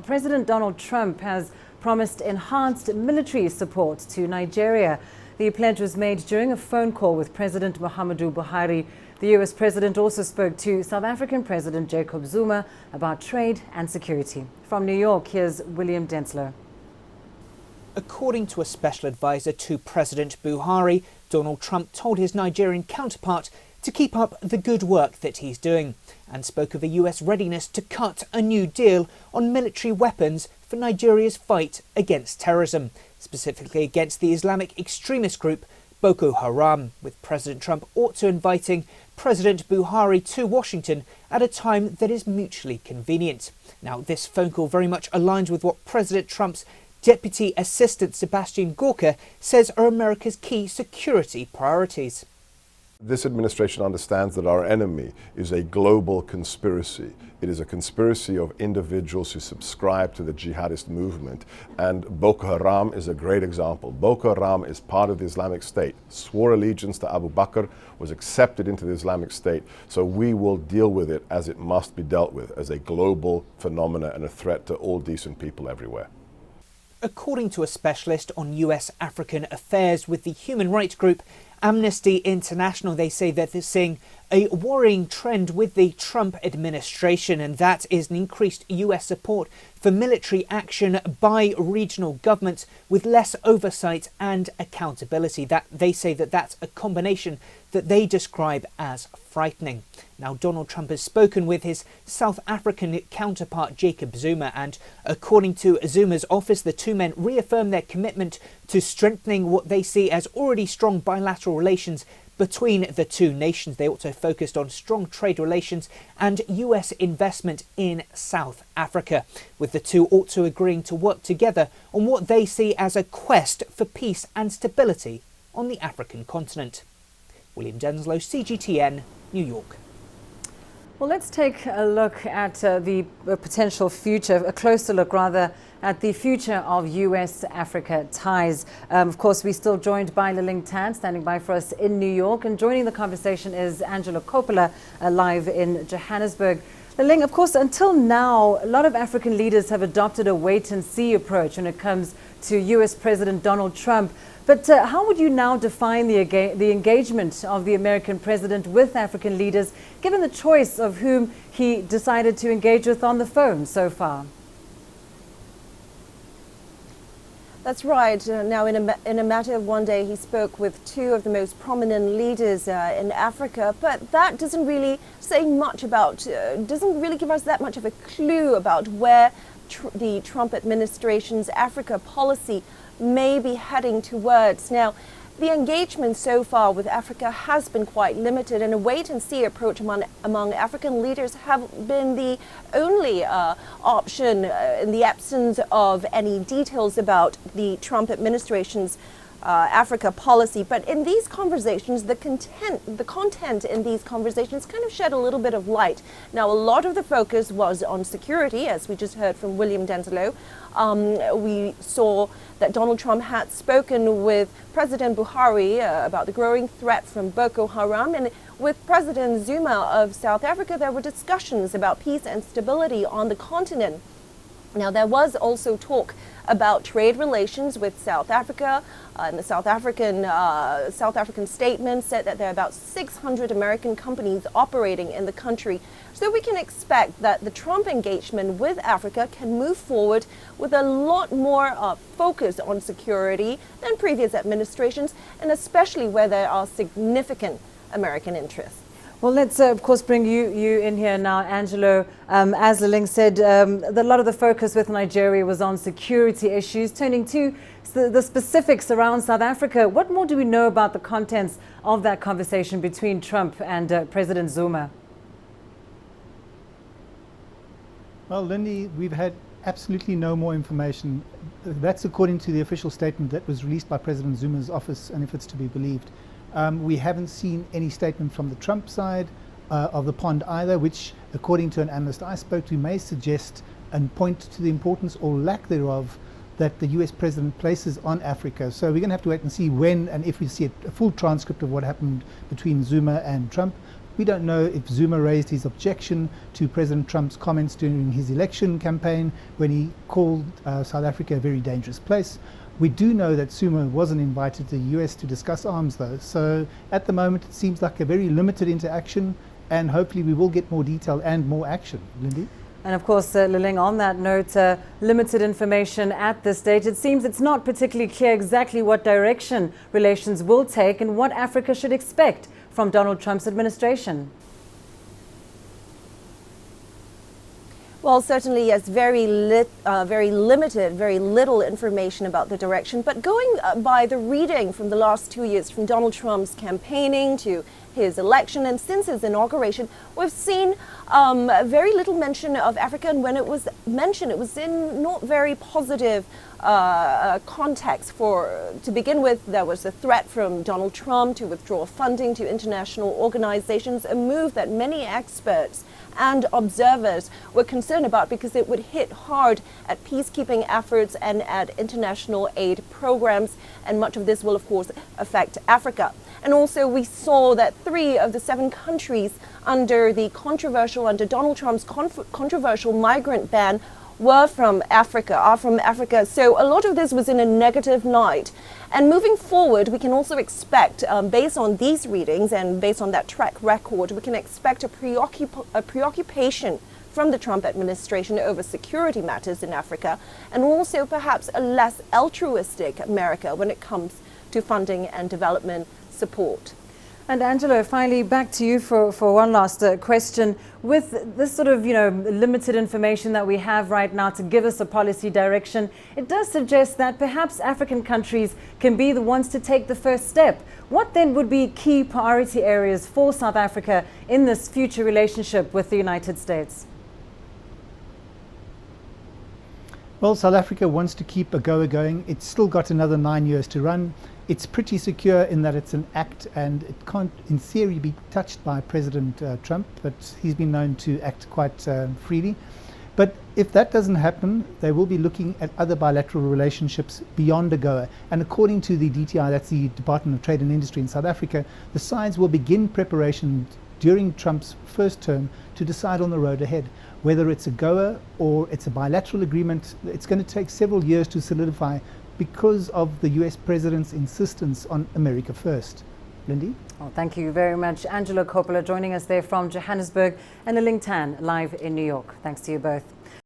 President Donald Trump has promised enhanced military support to Nigeria. The pledge was made during a phone call with President Muhammadu Buhari. The US president also spoke to South African President Jacob Zuma about trade and security. From New York, here's William Denselow. According to a special advisor to President Buhari, Donald Trump told his Nigerian counterpart to keep up the good work that he's doing, and spoke of a US readiness to cut a new deal on military weapons for Nigeria's fight against terrorism, specifically against the Islamic extremist group Boko Haram, with President Trump also inviting President Buhari to Washington at a time that is mutually convenient. Now, this phone call very much aligns with what President Trump's Deputy Assistant Sebastian Gorka says are America's key security priorities. This administration understands that our enemy is a global conspiracy. It is a conspiracy of individuals who subscribe to the jihadist movement. And Boko Haram is a great example. Boko Haram is part of the Islamic State, swore allegiance to Abu Bakr, was accepted into the Islamic State. So we will deal with it as it must be dealt with, as a global phenomena and a threat to all decent people everywhere. According to a specialist on US-African affairs with the human rights group Amnesty International, they say that they're seeing a worrying trend with the Trump administration, and that is an increased US support for military action by regional governments with less oversight and accountability. That they say that that's a combination that they describe as frightening. Now, Donald Trump has spoken with his South African counterpart Jacob Zuma, and according to Zuma's office, the two men reaffirmed their commitment to strengthening what they see as already strong bilateral relations between the two nations. They also focused on strong trade relations and US investment in South Africa, with the two also agreeing to work together on what they see as a quest for peace and stability on the African continent. William Denselow, CGTN, New York. Well, let's take a look at the potential future, a closer look rather, at the future of US-Africa ties. Of course, we're still joined by Liling Tan, standing by for us in New York. And joining the conversation is Angela Coppola, live in Johannesburg. Liling, of course, until now, a lot of African leaders have adopted a wait-and-see approach when it comes to US President Donald Trump. But how would you now define the engagement of the American president with African leaders, given the choice of whom he decided to engage with on the phone so far? That's right. Now, in a matter of one day, he spoke with two of the most prominent leaders in Africa, but that doesn't really say much about, doesn't really give us that much of a clue about where the Trump administration's Africa policy may be heading towards. Now, the engagement so far with Africa has been quite limited, and a wait-and-see approach among African leaders have been the only option in the absence of any details about the Trump administration's Africa policy. But in these conversations, the content in these conversations kind of shed a little bit of light. Now, a lot of the focus was on security, as we just heard from William Denselow. We saw that Donald Trump had spoken with President Buhari about the growing threat from Boko Haram, and with President Zuma of South Africa, there were discussions about peace and stability on the continent. Now, there was also talk about trade relations with South Africa, and the South African statement said that there are about 600 American companies operating in the country. So we can expect that the Trump engagement with Africa can move forward with a lot more focus on security than previous administrations, and especially where there are significant American interests. Well, let's, of course, bring you in here now, Angelo. As Liling said, a lot of the focus with Nigeria was on security issues. Turning to the specifics around South Africa, what more do we know about the contents of that conversation between Trump and President Zuma? Well, Lindy, we've had absolutely no more information. That's according to the official statement that was released by President Zuma's office, and if it's to be believed. We haven't seen any statement from the Trump side of the pond either, which, according to an analyst I spoke to, may suggest and point to the importance or lack thereof that the US president places on Africa. So we're going to have to wait and see when and if we see a full transcript of what happened between Zuma and Trump. We don't know if Zuma raised his objection to President Trump's comments during his election campaign when he called South Africa a very dangerous place. We do know that Zuma wasn't invited to the US to discuss arms, though. So at the moment, it seems like a very limited interaction, and hopefully we will get more detail and more action. Lindy? And of course, Liling, on that note, limited information at this stage. It seems it's not particularly clear exactly what direction relations will take and what Africa should expect from Donald Trump's administration. Well, certainly, yes, very limited, very little information about the direction. But going by the reading from the last 2 years, from Donald Trump's campaigning to his election and since his inauguration, we've seen very little mention of Africa. And when it was mentioned, it was in not very positive context. To begin with, there was a threat from Donald Trump to withdraw funding to international organizations, a move that many experts and observers were concerned about because it would hit hard at peacekeeping efforts and at international aid programs. And much of this will, of course, affect Africa. And also we saw that 3 of the 7 countries under Donald Trump's controversial migrant ban are from Africa. So a lot of this was in a negative light. And moving forward, we can also expect, based on these readings and based on that track record, we can expect a preoccupation from the Trump administration over security matters in Africa, and also perhaps a less altruistic America when it comes to funding and development support. And Angelo, finally back to you for one last question. With this sort of, limited information that we have right now to give us a policy direction, it does suggest that perhaps African countries can be the ones to take the first step. What then would be key priority areas for South Africa in this future relationship with the United States? Well, South Africa wants to keep AGOA going. It's still got another 9 years to run. It's pretty secure in that it's an act and it can't, in theory, be touched by President Trump, but he's been known to act quite freely. But if that doesn't happen, they will be looking at other bilateral relationships beyond AGOA. And according to the DTI, that's the Department of Trade and Industry in South Africa, the sides will begin preparation during Trump's first term to decide on the road ahead. Whether it's AGOA or it's a bilateral agreement, it's going to take several years to solidify because of the US President's insistence on America first. Lindy? Well, thank you very much. Angelo Coppola joining us there from Johannesburg, and Liling Tan live in New York. Thanks to you both.